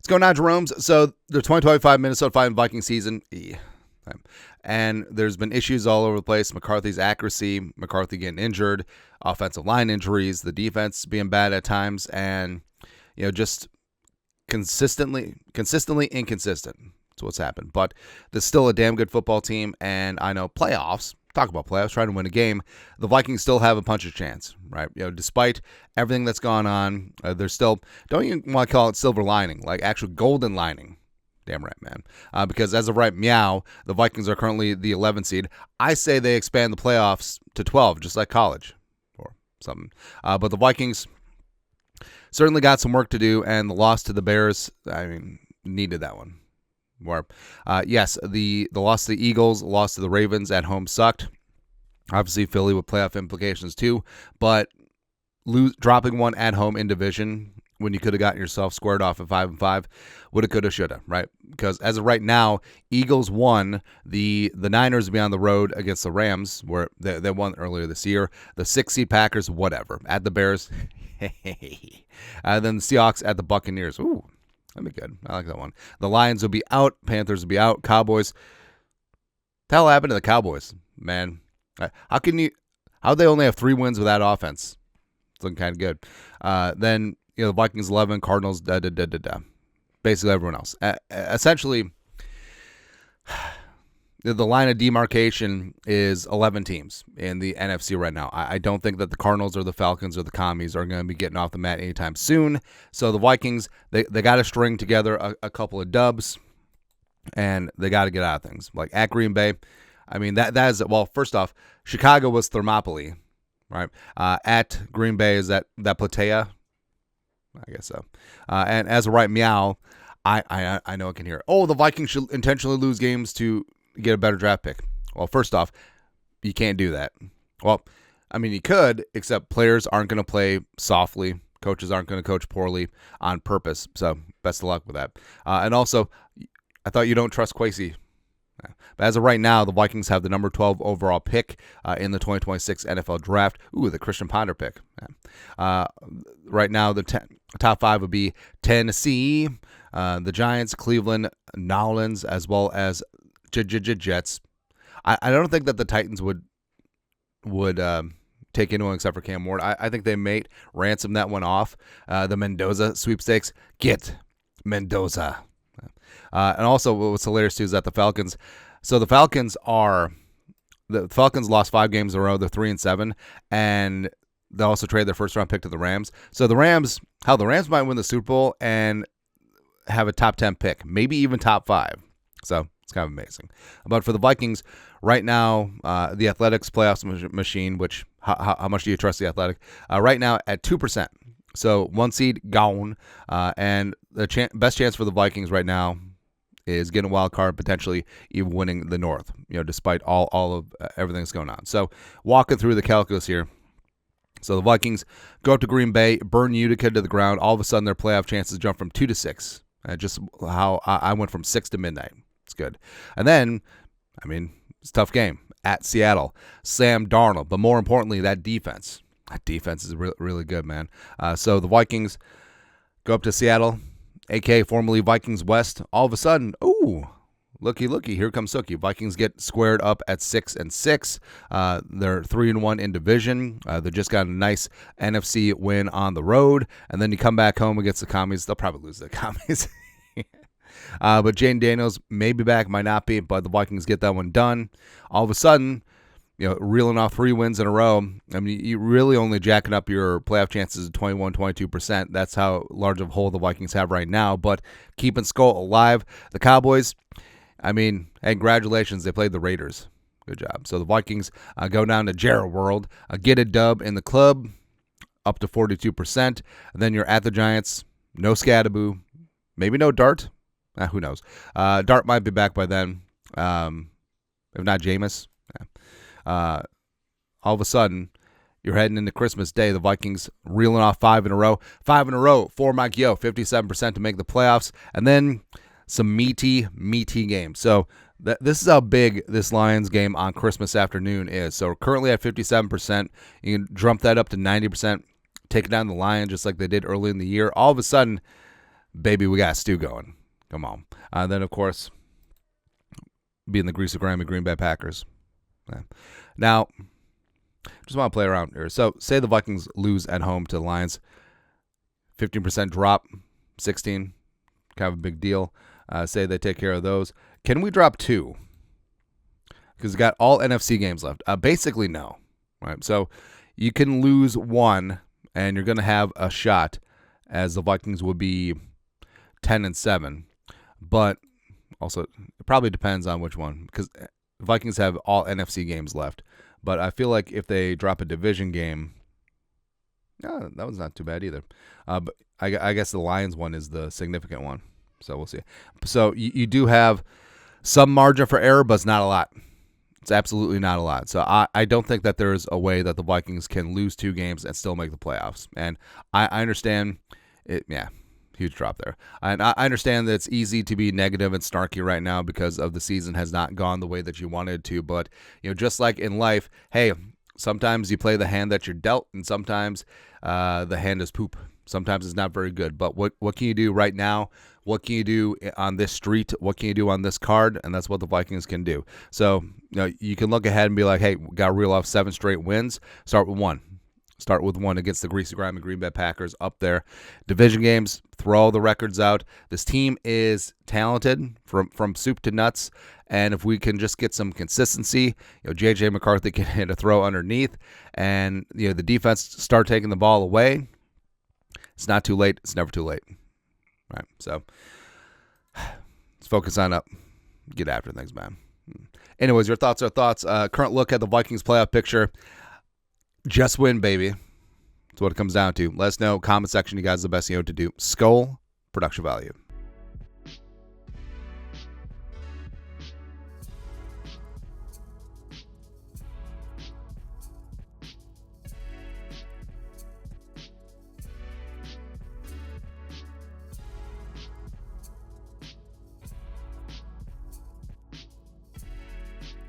What's going on, Jerome's? So the 2025 Minnesota Viking season, and there's been issues all over the place. McCarthy's accuracy, McCarthy getting injured, offensive line injuries, the defense being bad at times, and just consistently inconsistent. That's what's happened. But there's still a damn good football team, and I know playoffs. Talk about playoffs, trying to win a game. The Vikings still have a punch of chance, right? Despite everything that's gone on, there's still, don't even want to call it silver lining, like actual golden lining. Damn right, man. Because as of right meow, the Vikings are currently the 11th seed. I say they expand the playoffs to 12, just like college or something. But the Vikings certainly got some work to do, and the loss to the Bears, needed that one. Yes, the loss to the Eagles, loss to the Ravens at home sucked. Obviously, Philly with playoff implications too, but dropping one at home in division when you could have gotten yourself squared off at 5-5, woulda, coulda, shoulda, right? Because as of right now, Eagles won. The Niners will be on the road against the Rams, where they won earlier this year. The 6-seed Packers, whatever, at the Bears. Then the Seahawks at the Buccaneers. Ooh. That'd be good. I like that one. The Lions will be out. Panthers will be out. Cowboys. What the hell happened to the Cowboys, man? How they only have 3 wins with that offense? It's looking kind of good. Then, the Vikings 11, Cardinals, basically everyone else. Essentially, the line of demarcation is 11 teams in the NFC right now. I don't think that the Cardinals or the Falcons or the Commies are going to be getting off the mat anytime soon. So the Vikings, they got to string together a couple of dubs, and they got to get out of things. Like at Green Bay, that is, well, first off, Chicago was Thermopylae, right? At Green Bay is that Platea? I guess so. And as of right meow, I know I can hear it. Oh, the Vikings should intentionally lose games to get a better draft pick. Well, first off, you can't do that. Well, you could, except players aren't going to play softly. Coaches aren't going to coach poorly on purpose. So best of luck with that. And also, I thought you don't trust Kwesi. But as of right now, the Vikings have the number 12 overall pick in the 2026 NFL draft. Ooh, the Christian Ponder pick. Right now, the top 5 would be Tennessee, the Giants, Cleveland, Nolans, as well as Jets. I don't think that the Titans would take anyone except for Cam Ward. I think they may ransom that one off. The Mendoza sweepstakes. Get Mendoza. And also, what's hilarious too is that the Falcons. So the Falcons lost 5 games in a row. They're 3-7, and they also traded their first round pick to the Rams. So the Rams might win the Super Bowl and have a top 10 pick, maybe even top 5. So it's kind of amazing. But for the Vikings, right now, the Athletics playoffs machine, which how much do you trust the Athletic? Right now at 2%. So 1 seed gone, and the best chance for the Vikings right now is getting a wild card, potentially even winning the North, despite all of everything that's going on. So walking through the calculus here. So the Vikings go up to Green Bay, burn Utica to the ground. All of a sudden, their playoff chances jump from 2 to 6. Just how I went from 6 to midnight. It's good. And then, it's a tough game at Seattle. Sam Darnold, but more importantly, that defense. That defense is really good, man. So the Vikings go up to Seattle, a.k.a. formerly Vikings West. All of a sudden, ooh, looky, here comes Sookie. Vikings get squared up at 6-6. They're 3-1 in division. They just got a nice NFC win on the road, and then you come back home against the Commies. They'll probably lose the Commies. But Jane Daniels may be back, might not be, but the Vikings get that one done. All of a sudden, reeling off 3 wins in a row. You really only jacking up your playoff chances to 21-22%. That's how large of a hole the Vikings have right now. But keeping Skull alive. The Cowboys, hey, congratulations. They played the Raiders. Good job. So the Vikings go down to JEROME World, get a dub in the club, up to 42%. And then you're at the Giants. No Scadaboo. Maybe no Dart. Who knows? Dart might be back by then. If not Jameis. All of a sudden, you're heading into Christmas Day. The Vikings reeling off 5 in a row. 5 in a row for Mike Yo, 57% to make the playoffs. And then some meaty games. So this is how big this Lions game on Christmas afternoon is. So we're currently at 57%. You can jump that up to 90%, take it down the Lions just like they did early in the year. All of a sudden, baby, we got Stu going. Come on. Then, of course, being the grease of Grammy Green Bay Packers. Yeah. Now, just want to play around here. So, say the Vikings lose at home to the Lions. 15% drop, 16. Kind of a big deal. Say they take care of those. Can we drop 2? Because we got all NFC games left. Basically, no. Right. So, you can lose 1, and you're going to have a shot, as the Vikings would be 10-7. But also, it probably depends on which one, because the Vikings have all NFC games left. But I feel like if they drop a division game, that was not too bad either. But I guess the Lions one is the significant one. So we'll see. So you do have some margin for error, but it's not a lot. It's absolutely not a lot. So I don't think that there's a way that the Vikings can lose 2 games and still make the playoffs. And I understand it. Yeah. Huge drop there. And I understand that it's easy to be negative and snarky right now because of the season has not gone the way that you wanted to. But, just like in life, hey, sometimes you play the hand that you're dealt, and sometimes the hand is poop. Sometimes it's not very good. But what can you do right now? What can you do on this street? What can you do on this card? And that's what the Vikings can do. So, you can look ahead and be like, hey, we got to reel off 7 straight wins. Start with 1. Start with 1 against the greasy grimy Green Bay Packers up there. Division games, throw the records out. This team is talented from soup to nuts, and if we can just get some consistency, J.J. McCarthy can hit a throw underneath, and the defense start taking the ball away. It's not too late. It's never too late. Right. So let's focus on up. Get after things, man. Anyways, your thoughts are thoughts. Current look at the Vikings playoff picture. Just win, baby. That's what it comes down to. Let us know. Comment section. You guys are the best to do. Skull production value.